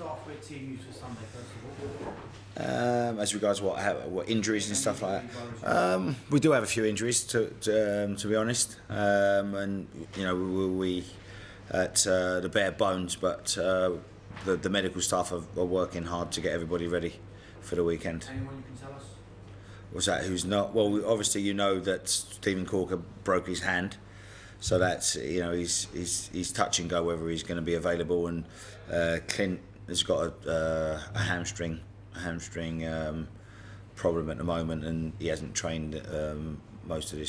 start off with team use for Sunday first of all? As regards what injuries and stuff like that, we do have a few injuries to be honest, and you know we at the bare bones, but the medical staff are working hard to get everybody ready for the weekend. Anyone you can tell us? Was that who's not? Well, obviously you know that Stephen Corker broke his hand, so that's he's touch and go whether he's going to be available, and Clint has got a hamstring problem at the moment, and he hasn't trained most of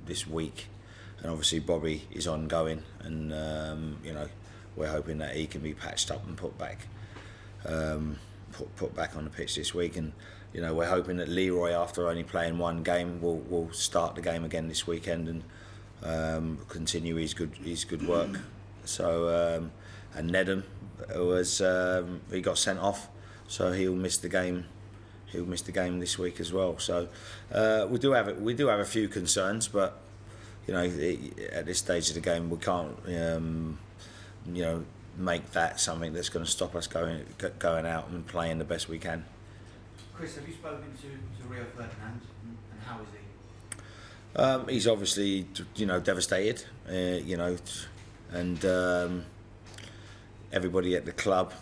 this week, and obviously Bobby is ongoing, and we're hoping that he can be patched up and put back on the pitch this week, and we're hoping that Leroy, after only playing one game, will start the game again this weekend and continue his good work. So and Nedham he got sent off, so he'll miss the game. He'll miss the game this week as well. So we do have a few concerns, but at this stage of the game we can't make that something that's going to stop us going out and playing the best we can. Chris, have you spoken to Rio Ferdinand, and how is he? He's obviously devastated, and everybody at the club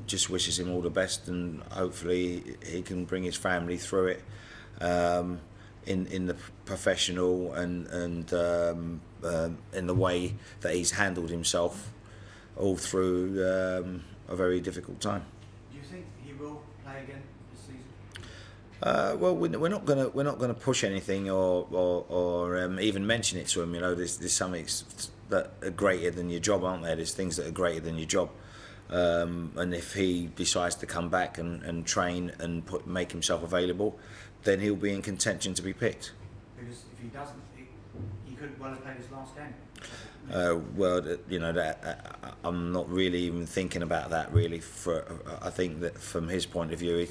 just wishes him all the best, and hopefully he can bring his family through it in the professional and in the way that he's handled himself all through a very difficult time. Do you think he will play again this season? Well, we're not gonna push anything or even mention it to him. There's something that are greater than your job, aren't there? There's things that are greater than your job. And if he decides to come back and train and make himself available, then he'll be in contention to be picked. Because if he doesn't, he could well have played his last game. I'm not really even thinking about that really. I think that from his point of view,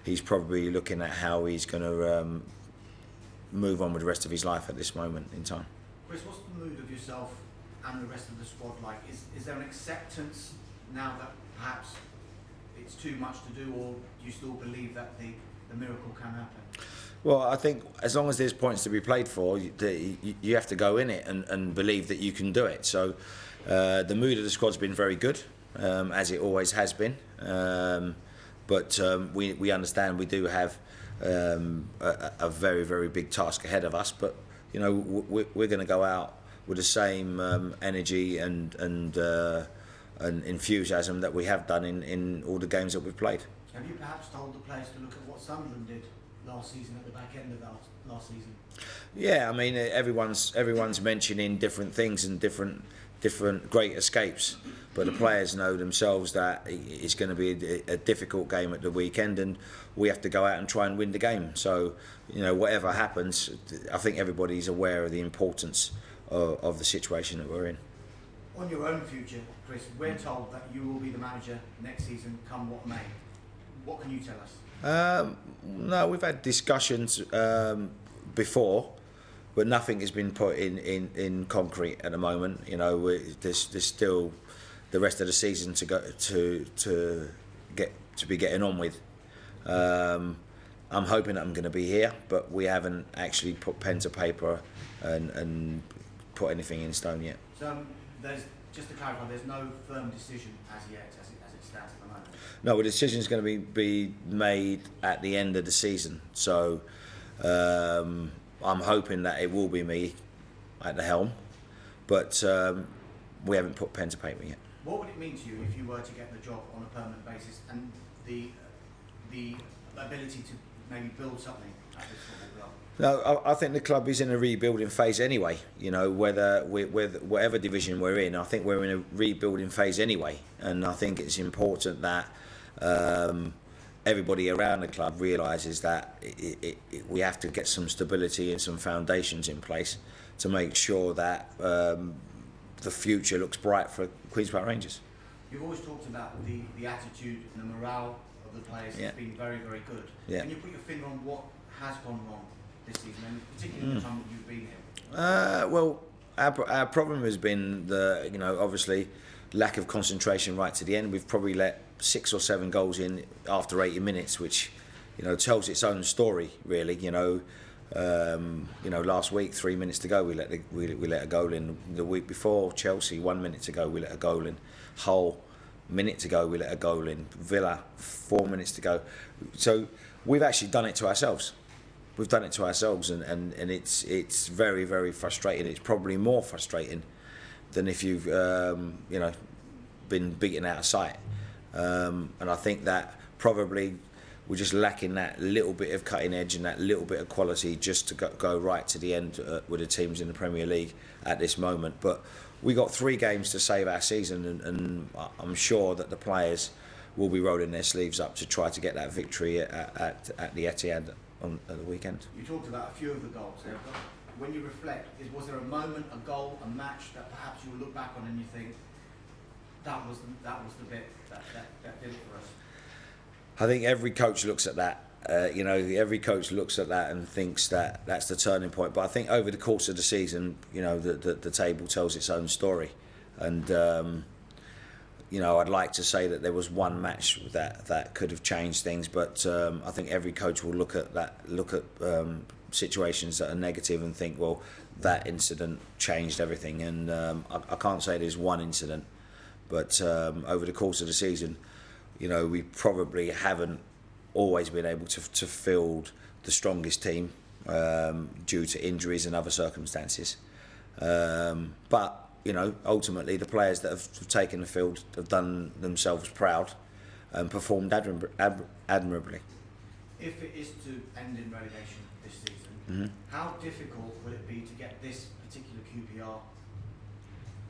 he's probably looking at how he's going to move on with the rest of his life at this moment in time. Chris, what's the mood of yourself and the rest of the squad like? Is there an acceptance now that perhaps it's too much to do, or do you still believe that the miracle can happen? Well, I think as long as there's points to be played for, you have to go in it and believe that you can do it. So the mood of the squad's been very good, as it always has been. But we understand we do have a very, very big task ahead of us. But we're going to go out with the same energy and enthusiasm that we have done in all the games that we've played. Have you perhaps told the players to look at what Sunderland did last season, at the back end of last season? Yeah, I mean everyone's mentioning different things and different great escapes, but the players know themselves that it's going to be a difficult game at the weekend, and we have to go out and try and win the game. So whatever happens, I think everybody's aware of the importance of the situation that we're in. On your own future, Chris, we're told that you will be the manager next season, come what may. What can you tell us? No, we've had discussions before, but nothing has been put in concrete at the moment. There's still the rest of the season to go to be getting on with. I'm hoping that I'm going to be here, but we haven't actually put pen to paper and put anything in stone yet. So just to clarify, there's no firm decision as yet, as it stands at the moment. No, the decision is going to be made at the end of the season. So I'm hoping that it will be me at the helm, but we haven't put pen to paper yet. What would it mean to you if you were to get the job on a permanent basis, and the ability to maybe build something at this football club? No, I think the club is in a rebuilding phase anyway. Whatever division we're in, I think we're in a rebuilding phase anyway, and I think it's important that everybody around the club realises that we have to get some stability and some foundations in place to make sure that the future looks bright for Queen's Park Rangers. You've always talked about the attitude and the morale of the players has been very, very good. Yeah. Can you put your finger on what has gone wrong this season, and particularly the time that you've been here? Well, our problem has been obviously lack of concentration right to the end. We've probably let 6 or 7 goals in after 80 minutes, which tells its own story really. Last week 3 minutes to go we let a goal in. The week before Chelsea 1 minute to go we let a goal in. Hull minute to go we let a goal in. Villa 4 minutes to go. So we've actually done it to ourselves. We've done it to ourselves, and it's very, very frustrating. It's probably more frustrating than if you've been beaten out of sight. And I think that probably we're just lacking that little bit of cutting edge and that little bit of quality just to go right to the end with the teams in the Premier League at this moment. But we got 3 games to save our season, and I'm sure that the players will be rolling their sleeves up to try to get that victory at the Etihad at the weekend. You talked about a few of the goals there, but when you reflect, was there a moment, a goal, a match that perhaps you will look back on and you think that was the bit that did it for us? I think every coach looks at that. Every coach looks at that and thinks that that's the turning point. But I think over the course of the season, the table tells its own story, and I'd like to say that there was one match that could have changed things, but I think every coach will look at situations that are negative and think, well, that incident changed everything. And I can't say there's one incident, but over the course of the season, we probably haven't always been able to field the strongest team due to injuries and other circumstances. But ultimately the players that have taken the field have done themselves proud and performed admirably. If it is to end in relegation this season, how difficult will it be to get this particular QPR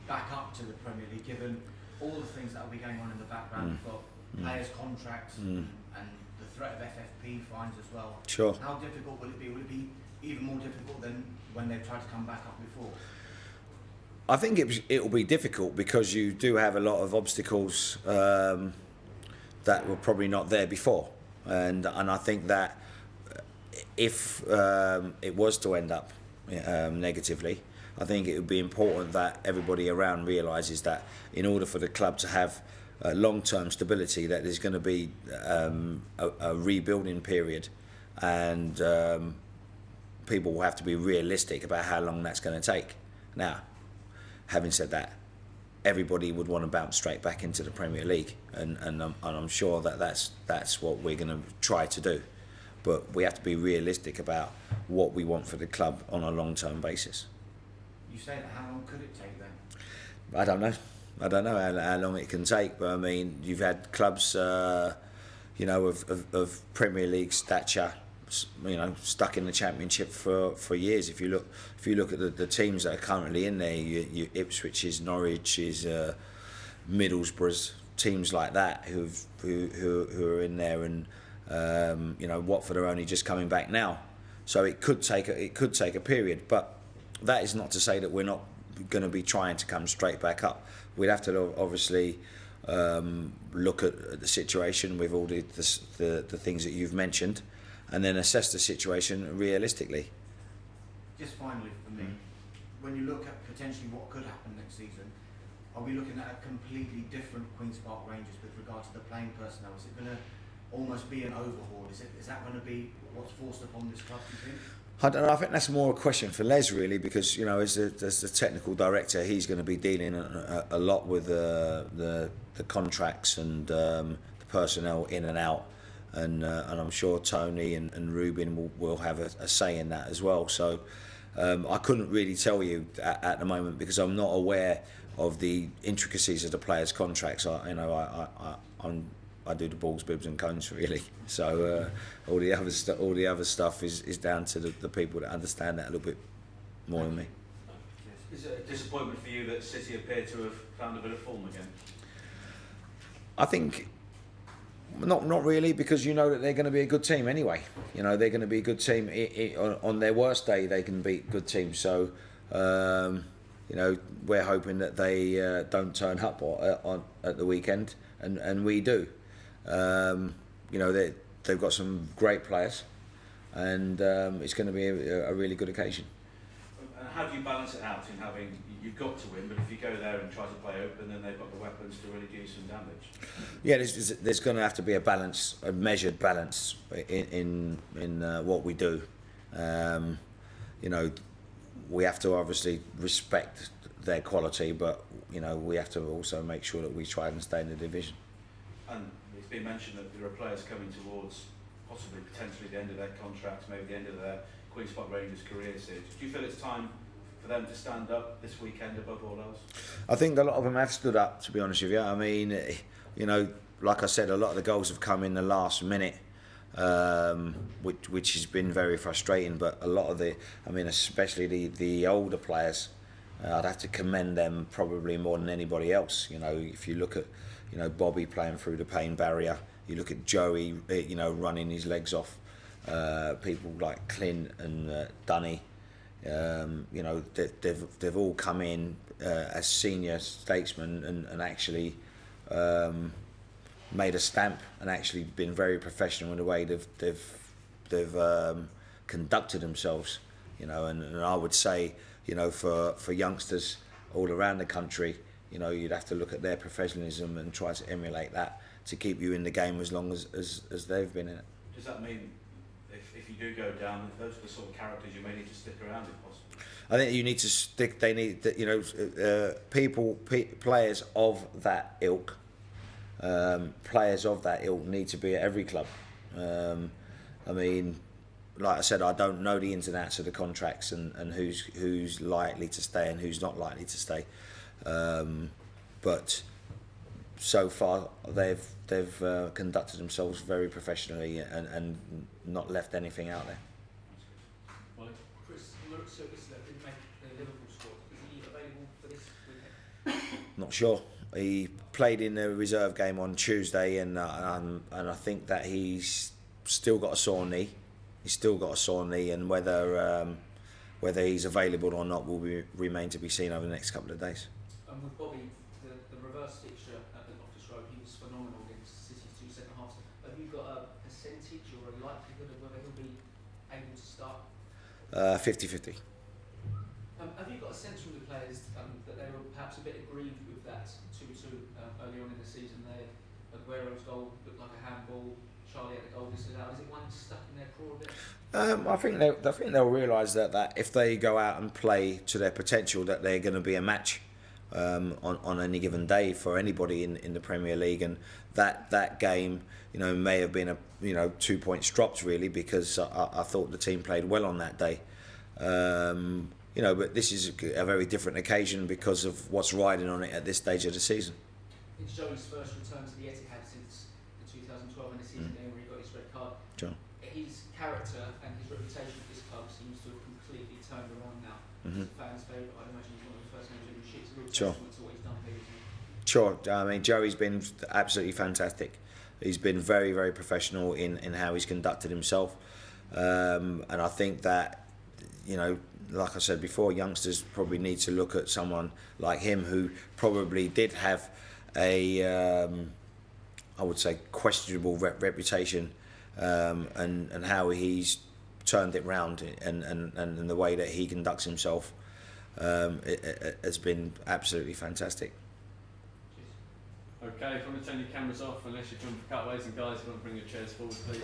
back up to the Premier League, given all the things that will be going on in the background? We've got players' contracts and the threat of FFP fines as well. Sure. How difficult will it be? Will it be even more difficult than when they've tried to come back up before? I think it will be difficult because you do have a lot of obstacles that were probably not there before, and I think that if it was to end up negatively, I think it would be important that everybody around realises that in order for the club to have long-term stability, that there's going to be a rebuilding period, and people will have to be realistic about how long that's going to take. Now, having said that, everybody would want to bounce straight back into the Premier League, and I'm sure that that's what we're going to try to do. But we have to be realistic about what we want for the club on a long-term basis. You say that, how long could it take then? I don't know how long it can take, but I mean, you've had clubs, of Premier League stature, stuck in the Championship for years. If you look at the teams that are currently in there, you Ipswich's, Norwich's, Middlesbrough's, teams like that who are in there, and Watford are only just coming back now. So it could take a period, but that is not to say that we're not going to be trying to come straight back up. We'd have to obviously look at the situation with all the things that you've mentioned, and then assess the situation realistically. Just finally for me, when you look at potentially what could happen next season, are we looking at a completely different Queen's Park Rangers with regard to the playing personnel? Is it going to almost be an overhaul? Is that going to be what's forced upon this club, do you think? I don't know. I think that's more a question for Les really, because as the technical director, he's going to be dealing a lot with the contracts and the personnel in and out, and I'm sure Tony and Ruben will have a say in that as well. So I couldn't really tell you at the moment because I'm not aware of the intricacies of the players' contracts. I do the balls, bibs and cones really. So all the other stuff is down to the people that understand that a little bit more than me. Is it a disappointment for you that City appear to have found a bit of form again? I think not really, because that they're going to be a good team anyway. They're going to be a good team on their worst day. They can beat good teams. So we're hoping that they don't turn up at the weekend, and we do. They've got some great players, and it's going to be a really good occasion. How do you balance it out in having, you've got to win, but if you go there and try to play open, then they've got the weapons to really do some damage? Yeah, there's going to have to be a balance, a measured balance in what we do. You know, we have to obviously respect their quality, but you know, we have to also make sure that we try and stay in the division. And it's been mentioned that there are players coming towards possibly potentially the end of their contracts, maybe the end of their Queen's Park Rangers careers here. Do you feel it's time for them to stand up this weekend above all else? I think a lot of them have stood up, to be honest with you. I mean, you know, like I said, a lot of the goals have come in the last minute, which has been very frustrating. But a lot of I mean, especially the older players, I'd have to commend them probably more than anybody else. You know, if you look at, you know, Bobby playing through the pain barrier, you look at Joey, you know, running his legs off, people like Clint and Dunny, you know, they've all come in as senior statesmen and actually made a stamp and actually been very professional in the way they've conducted themselves. You know, and I would say, you know, for youngsters all around the country, you know, you'd have to look at their professionalism and try to emulate that to keep you in the game as long as they've been in it. Does that mean if you do go down, those are the sort of characters you may need to stick around if possible? I think you need to stick. They need, you know, players of that ilk. Players of that ilk need to be at every club. I mean, like I said, I don't know the ins and outs of the contracts and who's likely to stay and who's not likely to stay. But so far they've conducted themselves very professionally and not left anything out there. Well, Chris, Lawrence Silvis didn't make the Liverpool squad. Is he available for this weekend? Not sure. He played in the reserve game on Tuesday, and I think that he's still got a sore knee. He's still got a sore knee, and whether he's available or not will remain to be seen over the next couple of days. And with Bobby, the reverse fixture at the Loftus Road, he was phenomenal against City's two second halves. Have you got a percentage or a likelihood of whether he'll be able to start? 50-50. Have you got a sense from the players that they were perhaps a bit aggrieved with that 2-2 early on in the season there? Aguero's goal looked like a handball. Charlie at the goal disallowed. Is it one stuck in their craw a bit? I think they'll realise that if they go out and play to their potential, that they're going to be a match on any given day for anybody in the Premier League, and that game, you know, may have been 2 points dropped really, because I thought the team played well on that day. You know, but this is a very different occasion because of what's riding on it at this stage of the season. It's Joey's first return to the Etihad since the 2012 and the season game where he got his red card. Sure. His character and his reputation at this club seems to have completely turned around now. He's a fan's favourite. I'd imagine he's one of the first names in the sheet. It's a real testament to what he's done here, isn't it? Sure. I mean, Joey's been absolutely fantastic. He's been very, very professional in how he's conducted himself, and I think that, you know, like I said before, youngsters probably need to look at someone like him who probably did have a, I would say, questionable reputation, and how he's turned it round and the way that he conducts himself it has been absolutely fantastic. Okay, if you want to turn your cameras off, unless you're coming for cutaways, and guys, if you want to bring your chairs forward, please.